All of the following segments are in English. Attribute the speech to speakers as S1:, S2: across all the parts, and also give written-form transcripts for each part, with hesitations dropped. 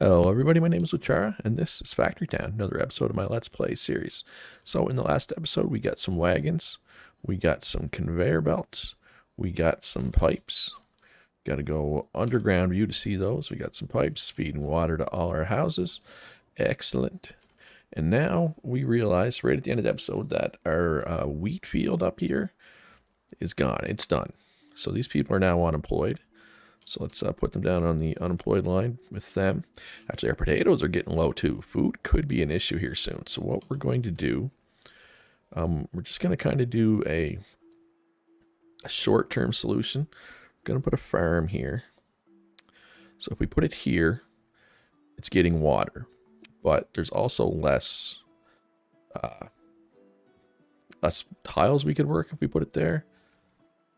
S1: Hello everybody, my name is Luchara, and this is Factory Town, another episode of my Let's Play series. So in the last episode, we got some wagons, we got some conveyor belts, we got some pipes. Got to go underground view to see those. We got some pipes feeding water to all our houses. Excellent. And now we realize right at the end of the episode that our wheat field up here is gone. It's done. So these people are now unemployed. So let's put them down on the unemployed line with them. Actually, our potatoes are getting low too. Food could be an issue here soon. So what we're going to do, we're just going to kind of do a short-term solution. We're going to put a farm here. So if we put it here, it's getting water. But there's also less tiles we could work if we put it there.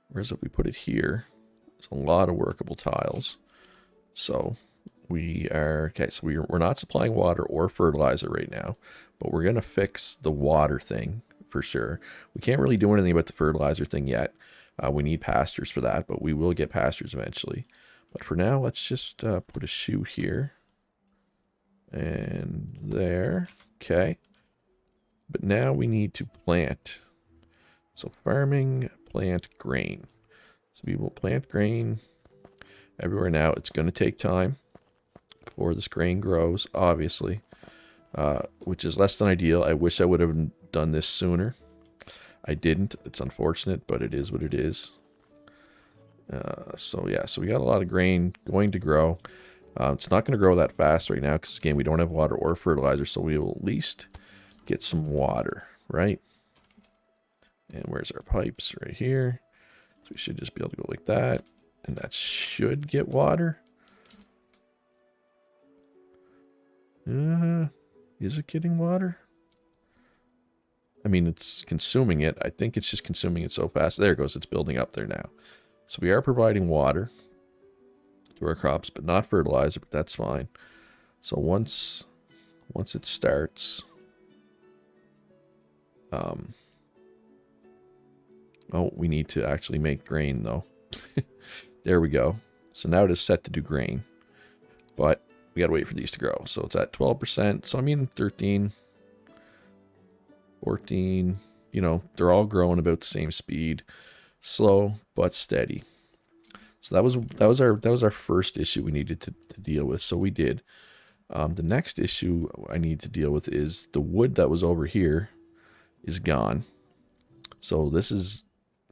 S1: Whereas if we put it here, there's a lot of workable tiles. So we are, okay, so we're not supplying water or fertilizer right now, but we're going to fix the water thing for sure. We can't really do anything about the fertilizer thing yet. We need pastures for that, but we will get pastures eventually. But for now, let's just put a chute here. And there. Okay. But now we need to plant. So farming, plant grain. So we will plant grain everywhere now. It's going to take time before this grain grows, obviously, which is less than ideal. I wish I would have done this sooner. I didn't. It's unfortunate, but it is what it is. So yeah, so we got a lot of grain going to grow. It's not going to grow that fast right now because, again, we don't have water or fertilizer, so we will at least get some water, right? And where's our pipes? Right here. So we should just be able to go like that, and that should get water. Is it getting water? I mean, it's consuming it. I think it's just consuming it so fast. There it goes. It's building up there now. So we are providing water to our crops, but not fertilizer, but that's fine. So once it starts, oh, we need to actually make grain though. There we go. So now it is set to do grain, but we gotta wait for these to grow. So it's at 12%. So I mean 13, 14, you know, they're all growing about the same speed, slow but steady. So that was our first issue we needed to deal with. So we did. The next issue I need to deal with is the wood that was over here is gone. So this is,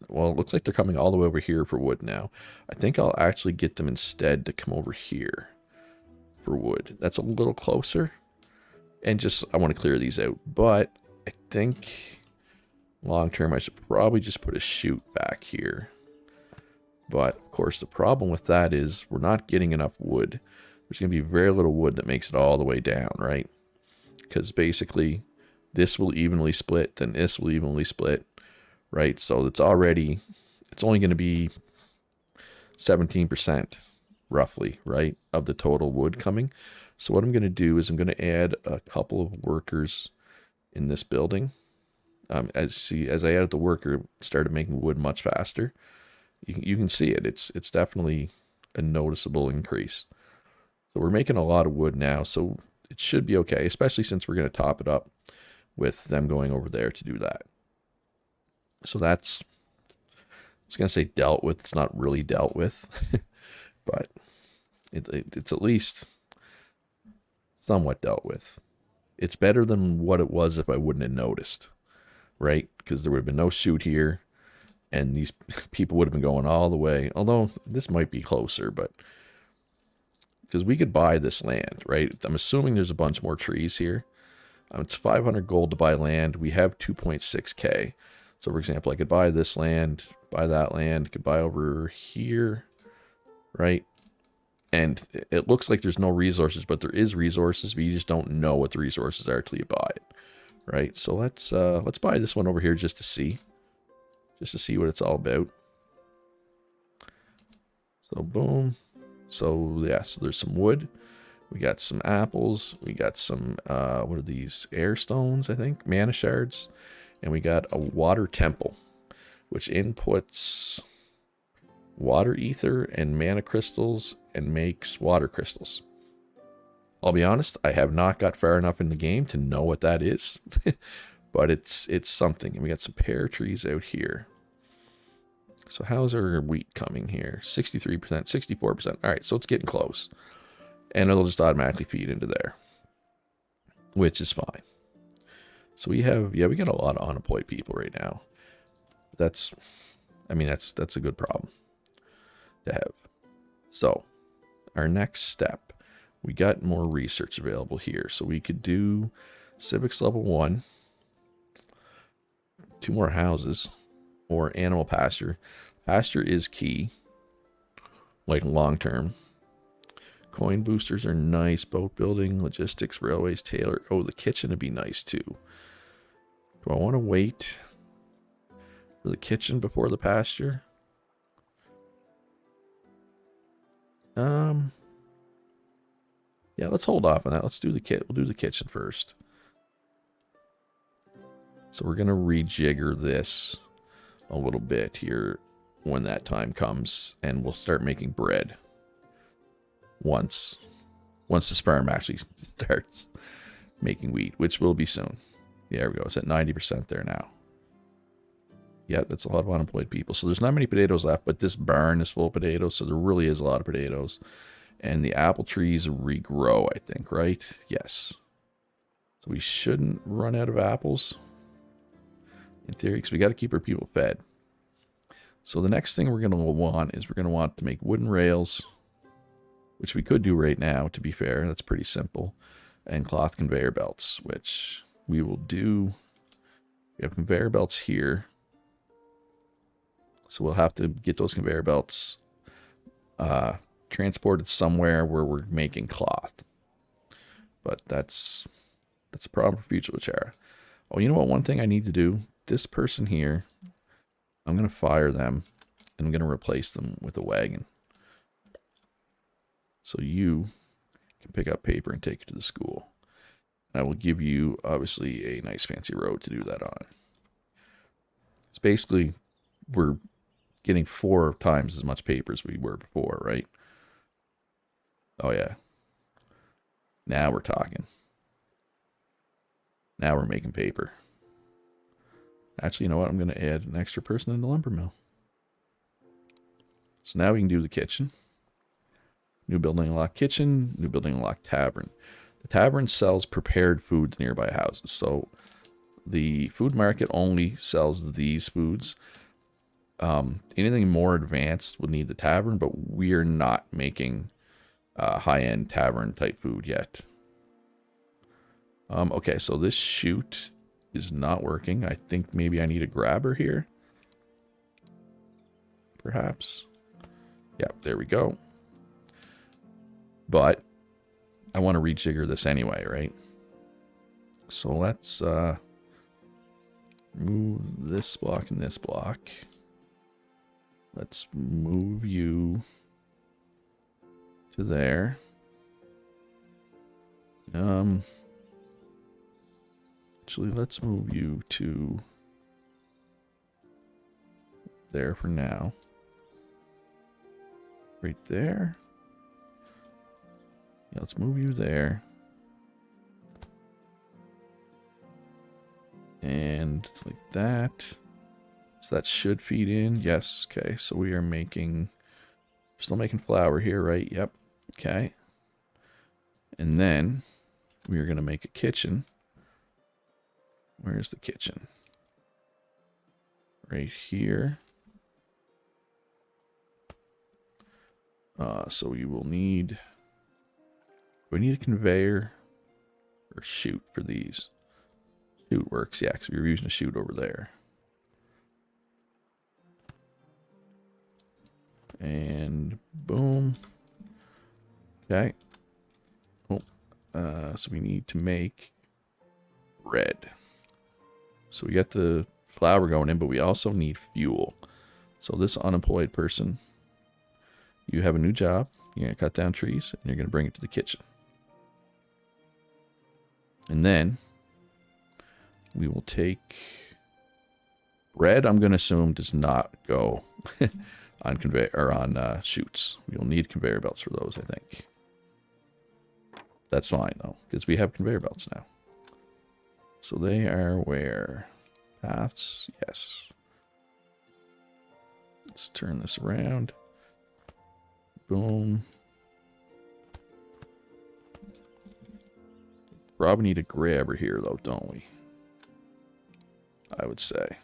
S1: well, it looks like they're coming all the way over here for wood now. I think I'll actually get them instead to come over here for wood. That's a little closer. And just, I want to clear these out. But I think long term I should probably just put a chute back here. But of course the problem with that is we're not getting enough wood. There's going to be very little wood that makes it all the way down, right? Because basically this will evenly split, then this will evenly split, right? So it's only going to be 17% roughly, right, of the total wood coming. So what I'm going to do is I'm going to add a couple of workers in this building. As I added the worker, it started making wood much faster. You can see it. It's definitely a noticeable increase. So we're making a lot of wood now, so it should be okay, especially since we're going to top it up with them going over there to do that. So that's, I was going to say dealt with. It's not really dealt with, but it's at least somewhat dealt with. It's better than what it was if I wouldn't have noticed, right? Because there would have been no chute here, and these people would have been going all the way. Although this might be closer, but because we could buy this land, right? I'm assuming there's a bunch more trees here. It's 500 gold to buy land. We have 2.6k. So for example, I could buy this land, buy that land, could buy over here, right? And it looks like there's no resources, but there is resources, but you just don't know what the resources are till you buy it, right? So let's buy this one over here just to see what it's all about. So boom. So yeah, so there's some wood. We got some apples. We got some, what are these? Air stones, I think. Mana shards. And we got a water temple, which inputs water ether and mana crystals and makes water crystals. I'll be honest, I have not got far enough in the game to know what that is. But it's something. And we got some pear trees out here. So how's our wheat coming here? 63%, 64%. All right, so it's getting close. And it'll just automatically feed into there, which is fine. So we have, yeah, we got a lot of unemployed people right now. That's, I mean, that's a good problem to have. So our next step, we got more research available here. So we could do civics level 1, 2 more houses, or animal pasture. Pasture is key, like long term. Coin boosters are nice. Boat building, logistics, railways, tailor. Oh, the kitchen would be nice too. Do I want to wait for the kitchen before the pasture? Yeah, let's hold off on that. Let's do the we'll do the kitchen first. So we're gonna rejigger this a little bit here when that time comes, and we'll start making bread once the sperm actually starts making wheat, which will be soon. Yeah, there we go. It's at 90% there now. Yeah, that's a lot of unemployed people. So there's not many potatoes left, but this barn is full of potatoes, so there really is a lot of potatoes. And the apple trees regrow, I think, right? Yes. So we shouldn't run out of apples, in theory, because we got to keep our people fed. So the next thing we're going to want is we're going to want to make wooden rails, which we could do right now, to be fair. That's pretty simple. And cloth conveyor belts, which we will do. We have conveyor belts here. So we'll have to get those conveyor belts transported somewhere where we're making cloth. But that's a problem for future Chara. Oh, you know what? One thing I need to do. This person here, I'm going to fire them, and I'm going to replace them with a wagon. So you can pick up paper and take it to the school. And I will give you, obviously, a nice fancy road to do that on. It's basically, we're getting 4 times as much paper as we were before, right? Oh, yeah. Now we're talking. Now we're making paper. Actually, you know what? I'm going to add an extra person in the lumber mill. So now we can do the kitchen. New building unlocked kitchen. New building unlocked tavern. The tavern sells prepared food to nearby houses. So the food market only sells these foods. Anything more advanced would need the tavern, but we're not making high-end tavern type food yet. Okay, so this chute is not working. I think maybe I need a grabber here. Perhaps. Yeah, there we go. But I want to rejigger this anyway, right? So let's move this block and this block. Let's move you to there. Actually, let's move you to there for now. Right there. Yeah, let's move you there. And like that. So that should feed in. Yes. Okay. So we are still making flour here, right? Yep. Okay. And then we are going to make a kitchen. Where's the kitchen? Right here. So we will need... Do we need a conveyor or chute for these? Chute works, yeah, because we were using a chute over there. And boom. Okay. Oh, so we need to make bread. So we got the flour going in, but we also need fuel. So this unemployed person, you have a new job. You're going to cut down trees, and you're going to bring it to the kitchen. And then we will take bread. I'm going to assume does not go on conveyor or on chutes. We will need conveyor belts for those, I think. That's fine, though, because we have conveyor belts now. So they are where? Paths? Yes. Let's turn this around. Boom. Probably need a grabber here, though, don't we? I would say.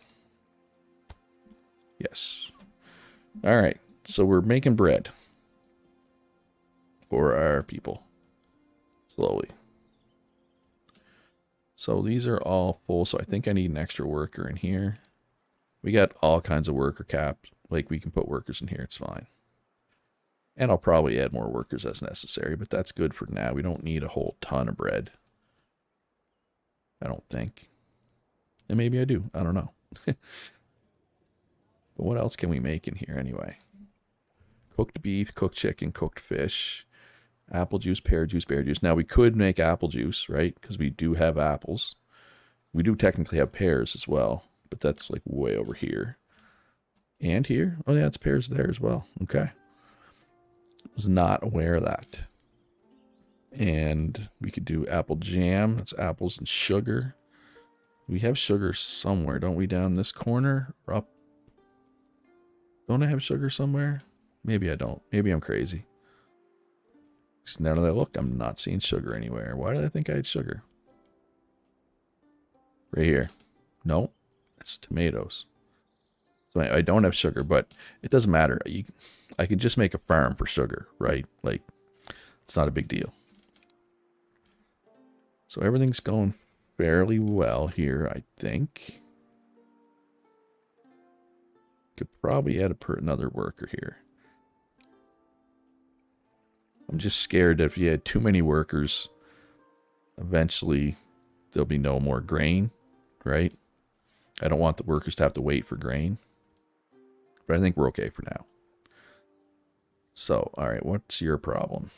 S1: Yes. All right. So we're making bread for our people. Slowly. So these are all full, so I think I need an extra worker in here. We got all kinds of worker caps. Like, we can put workers in here, it's fine. And I'll probably add more workers as necessary, but that's good for now. We don't need a whole ton of bread. I don't think. And maybe I do. I don't know. But what else can we make in here anyway? Cooked beef, cooked chicken, cooked fish, apple juice, pear juice, berry juice. Now, we could make apple juice, right? Because we do have apples. We do technically have pears as well, but that's like way over here. And here? Oh, yeah, it's pears there as well. Okay. Was not aware of that. And we could do apple jam. That's apples and sugar. We have sugar somewhere, don't we? Down this corner or up? Don't I have sugar somewhere? Maybe I don't. Maybe I'm crazy. Now that I look, I'm not seeing sugar anywhere. Why did I think I had sugar? Right here. No, it's tomatoes. So I don't have sugar, but it doesn't matter. I could just make a farm for sugar, right? Like, it's not a big deal. So everything's going fairly well here, I think. Could probably add another worker here. I'm just scared that if you had too many workers, eventually there'll be no more grain, right? I don't want the workers to have to wait for grain. But I think we're okay for now. So, all right, what's your problem?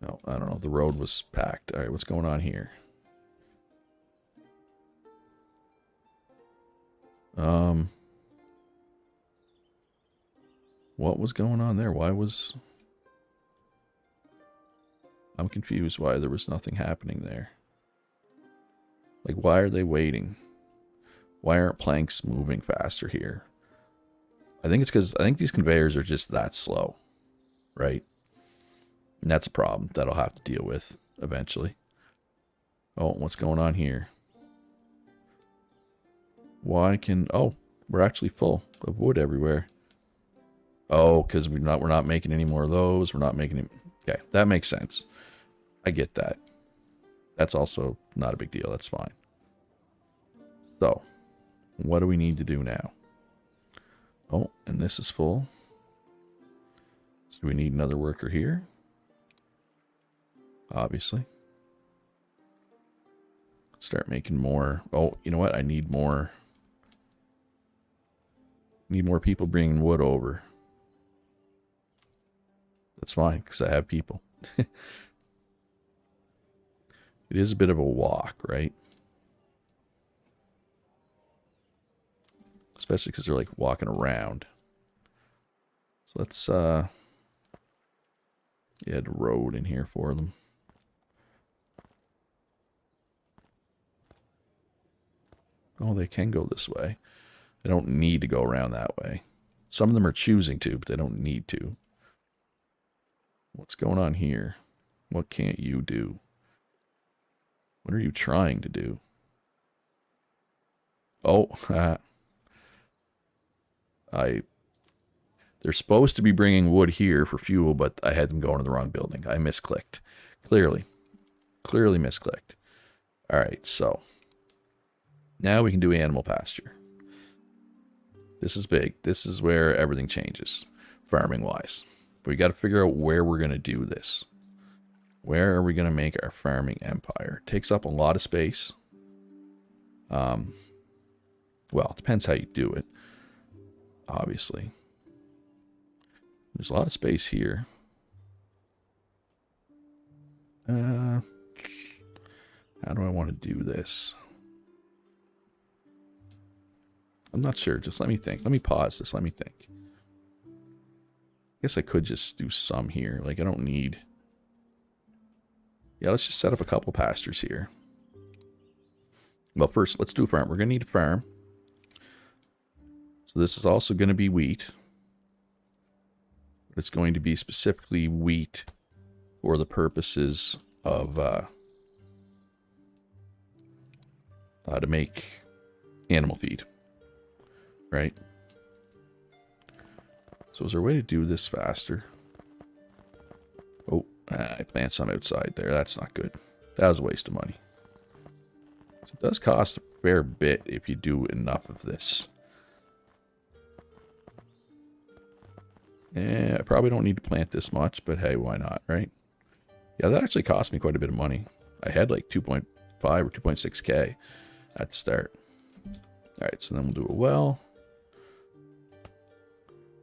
S1: No, I don't know. The road was packed. All right, what's going on here? What was going on there? I'm confused why there was nothing happening there. Like, why are they waiting? Why aren't planks moving faster here? I think it's because I think these conveyors are just that slow, right? And that's a problem that I'll have to deal with eventually. Oh, what's going on here? Oh, we're actually full of wood everywhere. Oh, because we're not making any more of those. We're not making any. Okay, that makes sense. I get that. That's also not a big deal. That's fine. So, what do we need to do now? Oh, and this is full. So we need another worker here. Obviously. Start making more. Oh, you know what? I need more. Need more people bringing wood over. That's fine, because I have people. It is a bit of a walk, right? Especially because they're like walking around. So let's add a road in here for them. Oh, they can go this way. They don't need to go around that way. Some of them are choosing to, but they don't need to. What's going on here? What can't you do? What are you trying to do? Oh, they're supposed to be bringing wood here for fuel, but I had them going to the wrong building. I misclicked. Clearly misclicked. All right, so now we can do animal pasture. This is big. This is where everything changes, farming-wise. We got to figure out where we're going to do this. Where are we going to make our farming empire? It takes up a lot of space. Well, it depends how you do it, obviously. There's a lot of space here. How do I want to do this? I'm not sure. Just let me think. Let me pause this. Let me think. I guess I could just do some here. Like, I don't need Yeah, let's just set up a couple pastures here. Well, first, let's do a farm. We're going to need a farm. So this is also going to be wheat. It's going to be specifically wheat for the purposes of to make animal feed, right? So is there a way to do this faster? Oh, I planted some outside there. That's not good. That was a waste of money. So it does cost a fair bit if you do enough of this. Yeah, I probably don't need to plant this much, but hey, why not, right? Yeah, that actually cost me quite a bit of money. I had like 2.5 or 2.6k at the start. All right, so then we'll do a well.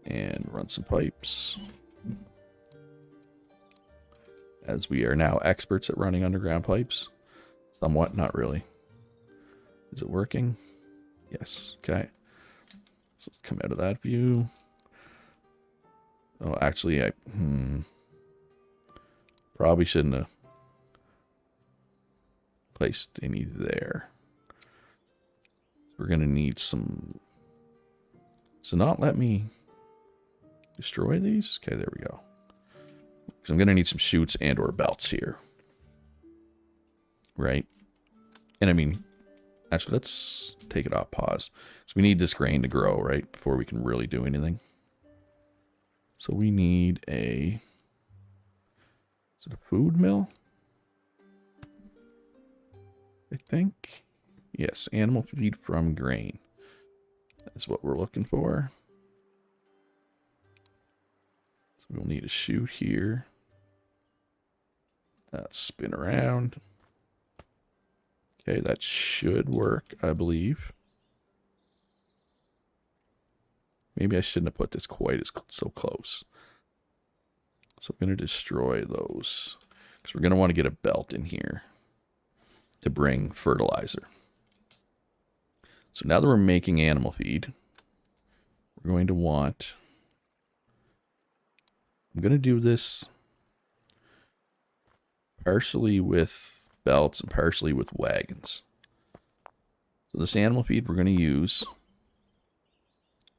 S1: And run some pipes. As we are now experts at running underground pipes. Somewhat, not really. Is it working? Yes, okay. So let's come out of that view. Oh, actually, I probably shouldn't have placed any there. We're going to need some... So not let me destroy these? Okay, there we go. Because I'm going to need some chutes and or belts here. Right? And I mean, actually, let's take it off pause. So we need this grain to grow, right? Before we can really do anything. So we need a... Is it a food mill? I think. Yes, animal feed from grain. That's what we're looking for. So we'll need a chute here. Let's spin around. Okay, that should work, I believe. Maybe I shouldn't have put this quite as so close. So we're going to destroy those. Because we're going to want to get a belt in here to bring fertilizer. So now that we're making animal feed, we're going to want... I'm going to do this partially with belts and partially with wagons. So this animal feed we're going to use...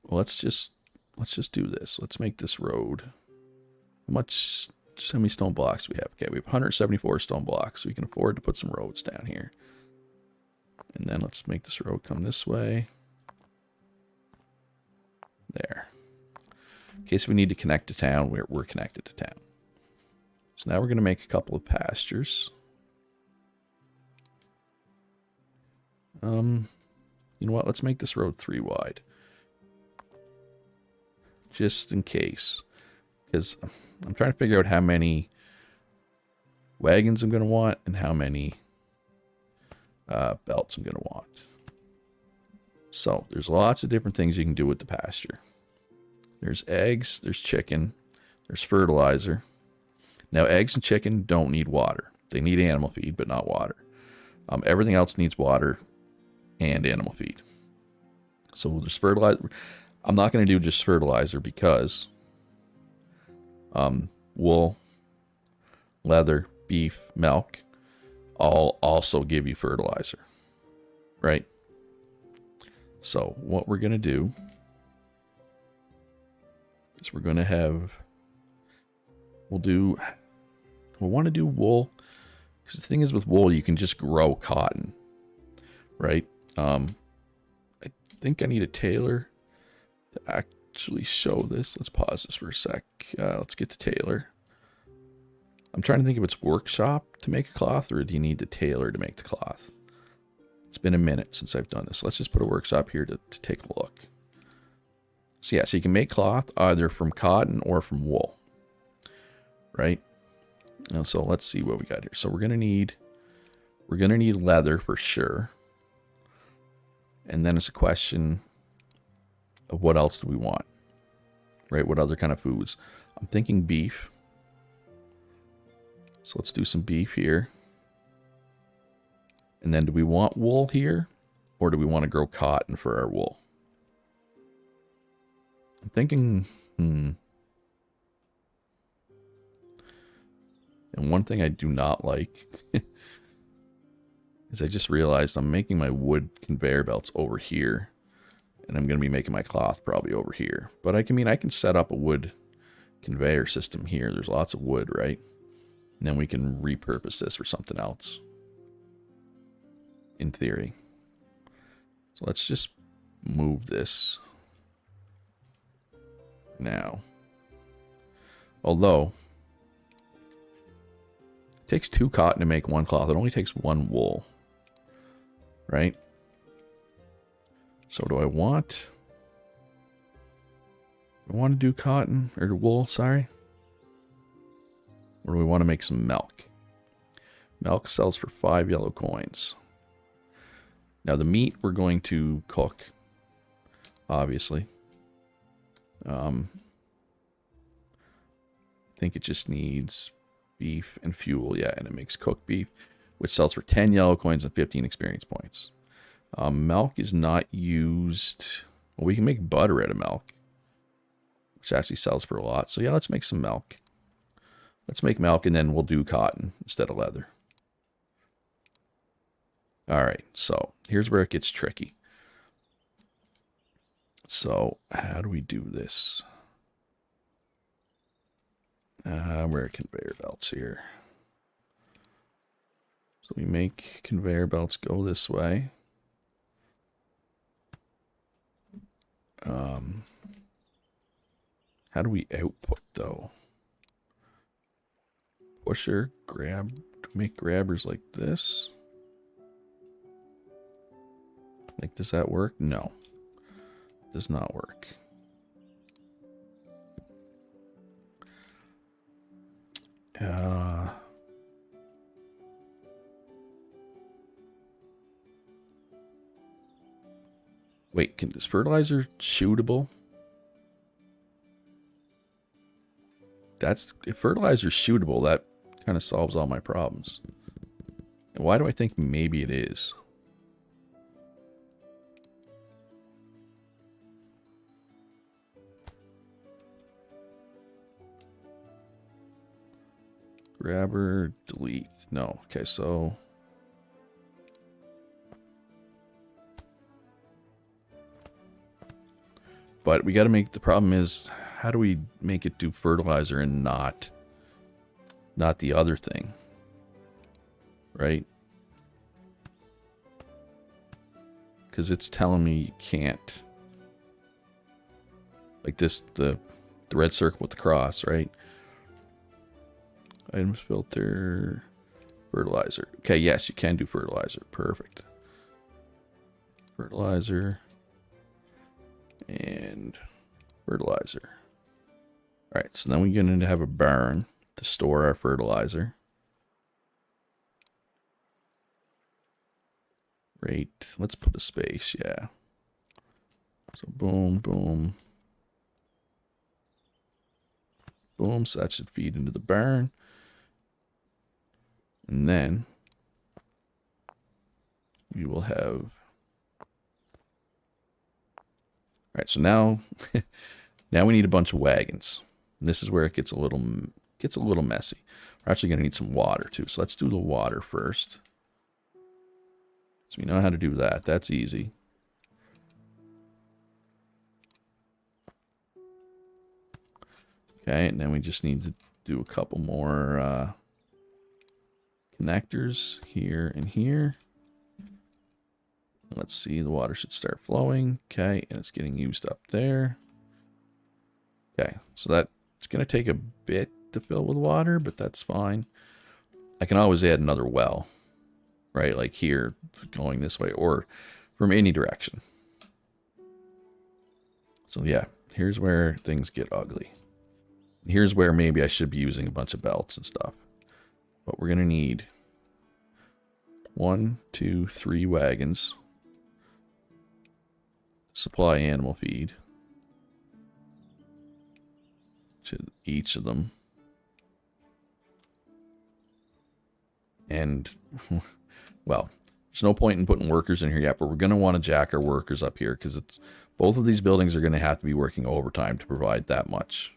S1: Well, let's just do this. Let's make this road. How much semi-stone blocks do we have? Okay, we have 174 stone blocks. So we can afford to put some roads down here. And then let's make this road come this way. There. In case we need to connect to town, we're connected to town. So now we're going to make a couple of pastures. You know what? Let's make this road 3 wide. Just in case. Because I'm trying to figure out how many wagons I'm going to want and how many belts I'm going to want. So there's lots of different things you can do with the pasture. There's eggs, there's chicken, there's fertilizer. Now eggs and chicken don't need water. They need animal feed, but not water. Everything else needs water and animal feed. So there's fertilizer. I'm not going to do just fertilizer because wool, leather, beef, milk all also give you fertilizer, right? So what we're going to do is we're going to have, we'll want to do wool, because the thing is with wool, you can just grow cotton, right? I think I need a tailor to actually show this. Let's pause this for a sec. Let's get the tailor. I'm trying to think if it's workshop to make a cloth, or do you need the tailor to make the cloth? It's been a minute since I've done this. Let's just put a workshop here to take a look. So yeah, so you can make cloth either from cotton or from wool, right? And so let's see what we got here. So we're gonna need leather for sure. And then it's a question of what else do we want, right? What other kind of foods? I'm thinking beef. So let's do some beef here. And then do we want wool here, or do we want to grow cotton for our wool? I'm thinking, And one thing I do not like is I just realized I'm making my wood conveyor belts over here. And I'm going to be making my cloth probably over here. But I can set up a wood conveyor system here. There's lots of wood, right? And then we can repurpose this for something else. In theory. So let's just move this now. Although, it takes 2 cotton to make 1 cloth. It only takes 1 wool. Right? So do I want to do cotton or wool, sorry? Or do we want to make some milk? Milk sells for 5 yellow coins. Now the meat we're going to cook, obviously. I think it just needs beef and fuel, yeah, and it makes cooked beef, which sells for 10 yellow coins and 15 experience points. Milk is not used. Well, we can make butter out of milk, which actually sells for a lot. So yeah, let's make some milk. Let's make milk, and then we'll do cotton instead of leather. All right, so here's where it gets tricky. So how do we do this? Where are conveyor belts here? So we make conveyor belts go this way. How do we output though? Pusher, grab, make grabbers like this. Like, does that work? No. Does not work. Wait, is fertilizer shootable? If fertilizer's shootable, that kind of solves all my problems. And why do I think maybe it is? Grabber, delete. No. Okay, so but we got to make, the problem is, how do we make it do fertilizer and not the other thing? Right? Because it's telling me you can't. Like this, the red circle with the cross, right? Items filter, fertilizer. Okay, yes, you can do fertilizer. Perfect. Fertilizer and fertilizer. All right, so then we're going to have a barn to store our fertilizer. Right, let's put a space, yeah. So boom, boom. Boom, so that should feed into the barn. And then we will have, all right, so now now we need a bunch of wagons. And this is where it gets a little messy. We're actually going to need some water too. So let's do the water first. So we know how to do that. That's easy. Okay, and then we just need to do a couple more connectors here and here. Let's see, the water should start flowing. Okay, and it's getting used up there. Okay, so that's going to take a bit to fill with water, but that's fine. I can always add another well, right? Like here, going this way, or from any direction. So yeah, here's where things get ugly. Here's where maybe I should be using a bunch of belts and stuff. But we're going to need 1, 2, 3 wagons. Supply animal feed to each of them. And, well, there's no point in putting workers in here yet, but we're going to want to jack our workers up here because both of these buildings are going to have to be working overtime to provide that much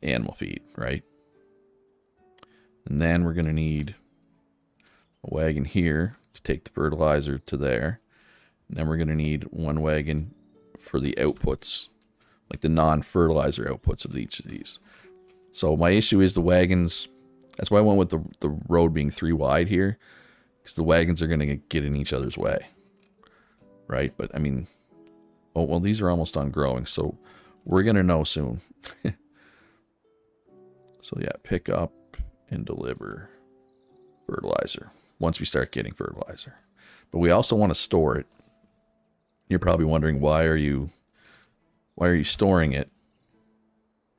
S1: animal feed, right? And then we're going to need a wagon here to take the fertilizer to there. And then we're going to need one wagon for the outputs, like the non-fertilizer outputs of each of these. So my issue is the wagons. That's why I went with the road being 3 wide here, because the wagons are going to get in each other's way, right? But I mean, oh well, these are almost done growing, so we're going to know soon. So yeah, pick up and deliver fertilizer once we start getting fertilizer. But we also want to store it. You're probably wondering, why are you storing it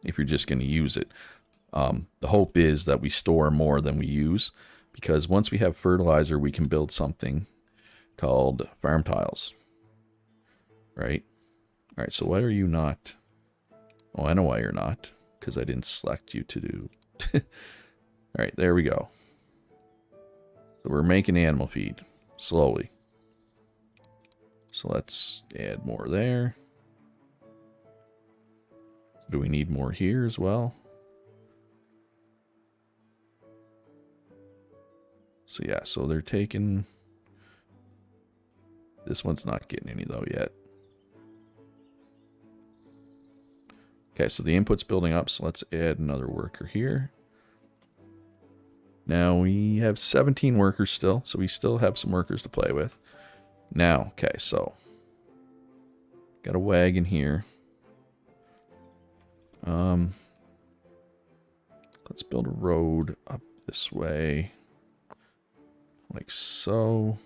S1: if you're just going to use it? The hope is that we store more than we use, because once we have fertilizer, we can build something called farm tiles. Right? All right, so why are you not? Oh, I know why you're not, because I didn't select you to do. All right, there we go. So we're making animal feed slowly. So let's add more there. Do we need more here as well? So yeah, so they're taking... This one's not getting any though yet. Okay, so the input's building up, so let's add another worker here. Now we have 17 workers still, so we still have some workers to play with. Now, okay, so got a wagon here. Let's build a road up this way, like so.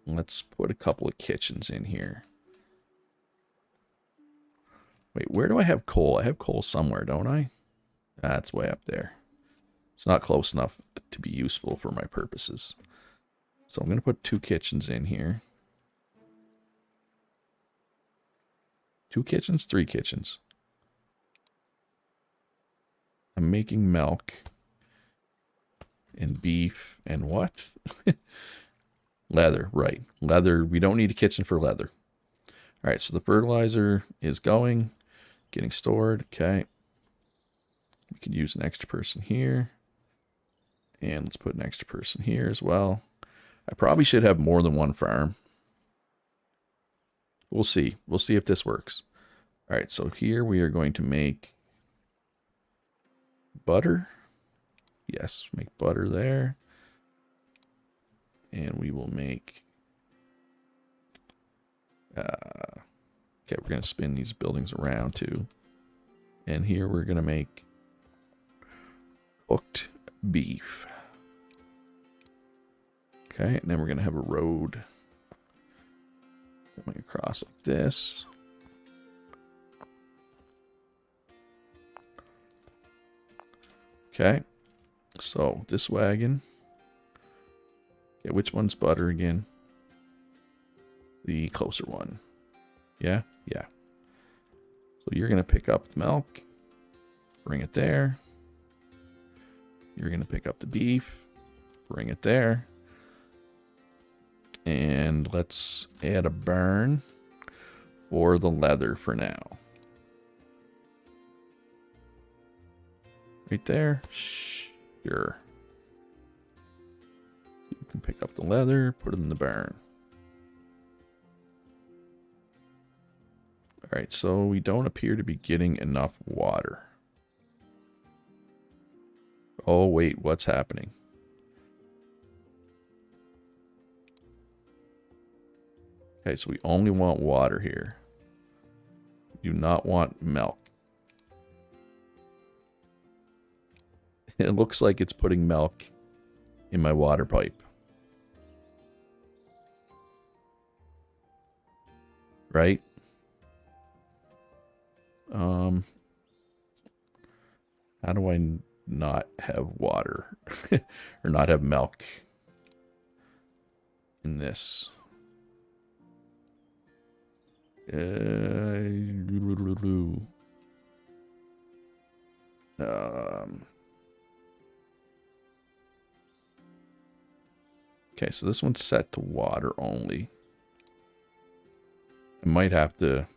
S1: Let's put a couple of kitchens in here. Wait, where do I have coal? I have coal somewhere, don't I? That's way up there. It's not close enough to be useful for my purposes. So I'm going to put 2 kitchens in here. 2 kitchens? 3 kitchens. I'm making milk and beef and what? Leather, right. Leather. We don't need a kitchen for leather. All right, so the fertilizer is going, getting stored. Okay. We could use an extra person here. And let's put an extra person here as well. I probably should have more than one farm. We'll see. We'll see if this works. All right, so here we are going to make butter. Yes, make butter there. And we will make... okay, we're going to spin these buildings around too. And here we're going to make cooked beef. Okay, and then we're going to have a road coming across like this. Okay, so this wagon. Okay, which one's butter again? The closer one. Yeah? Yeah. So you're going to pick up the milk, bring it there. You're going to pick up the beef, bring it there. And let's add a barn for the leather for now. Right there? Sure. You can pick up the leather, put it in the barn. Alright, so we don't appear to be getting enough water. Oh, wait, what's happening? Okay, so we only want water here. We do not want milk. It looks like it's putting milk in my water pipe. Right? How do I not have water? Or not have milk in this? Okay, so this one's set to water only. I might have to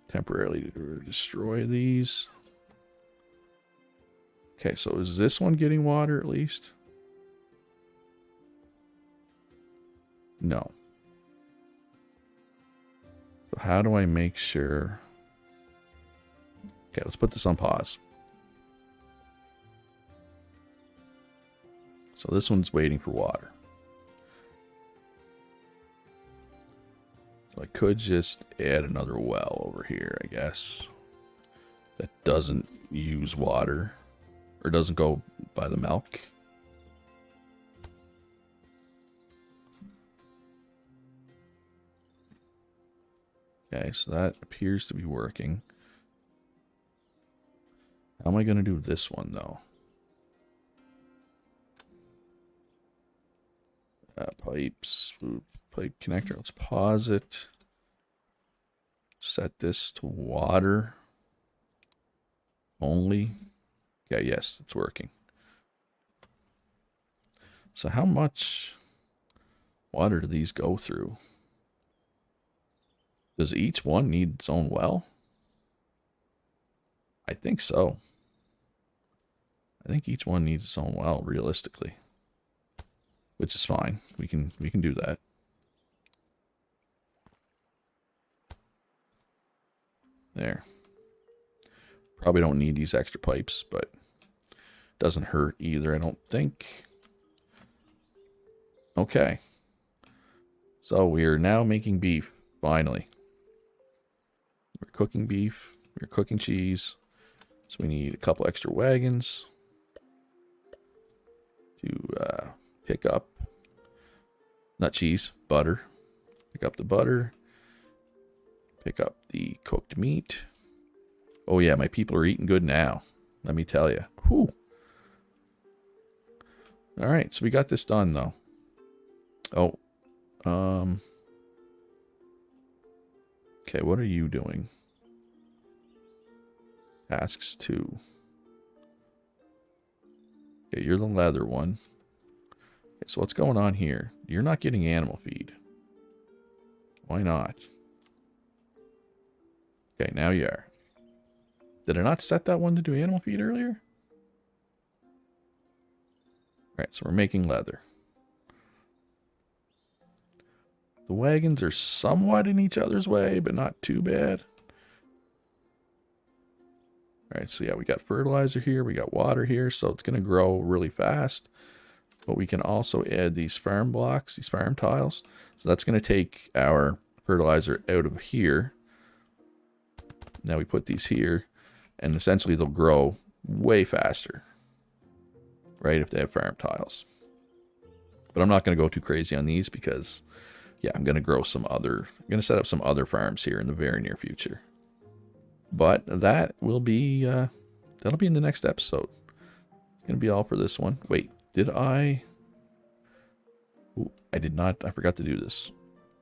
S1: temporarily destroy these. Okay, so is this one getting water at least? No. So how do I make sure? Okay, let's put this on pause. So this one's waiting for water. So I could just add another well over here, I guess. That doesn't use water. Or doesn't go by the milk. Okay, so that appears to be working. How am I going to do this one, though? Pipes, pipe connector. Let's pause it. Set this to water only. Okay, yes, it's working. So how much water do these go through? Does each one need its own well? I think so. I think each one needs its own well, realistically. Which is fine. We can do that. There. Probably don't need these extra pipes, but doesn't hurt either, I don't think. Okay. So we are now making beef, finally. We're cooking beef. We're cooking cheese. So we need a couple extra wagons to pick up, not cheese, butter. Pick up the butter. Pick up the cooked meat. Oh yeah, my people are eating good now. Let me tell you. Whew. All right, so we got this done though. Oh, okay, what are you doing? Tasks 2. Okay, you're the leather one. Okay, so what's going on here? You're not getting animal feed. Why not? Okay, now you are. Did I not set that one to do animal feed earlier? Alright, so we're making leather. The wagons are somewhat in each other's way, but not too bad. Alright, so yeah, we got fertilizer here, we got water here, so it's going to grow really fast. But we can also add these farm blocks, these farm tiles. So that's going to take our fertilizer out of here. Now we put these here, and essentially they'll grow way faster, right, if they have farm tiles. But I'm not going to go too crazy on these because, yeah, I'm going to grow some other, I'm going to set up some other farms here in the very near future. But that will be, that'll be in the next episode. It's going to be all for this one. Wait, did I? Ooh, I did not, I forgot to do this.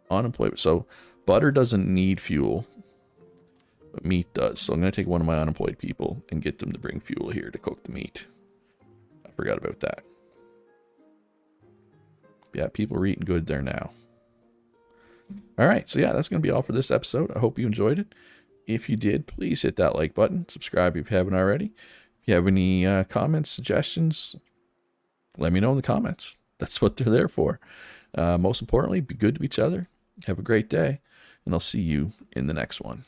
S1: Unemployment, so butter doesn't need fuel. But meat does. So I'm going to take one of my unemployed people and get them to bring fuel here to cook the meat. I forgot about that. Yeah, people are eating good there now. All right, so yeah, that's going to be all for this episode. I hope you enjoyed it. If you did, please hit that like button. Subscribe if you haven't already. If you have any comments, suggestions, let me know in the comments. That's what they're there for. Most importantly, be good to each other. Have a great day, and I'll see you in the next one.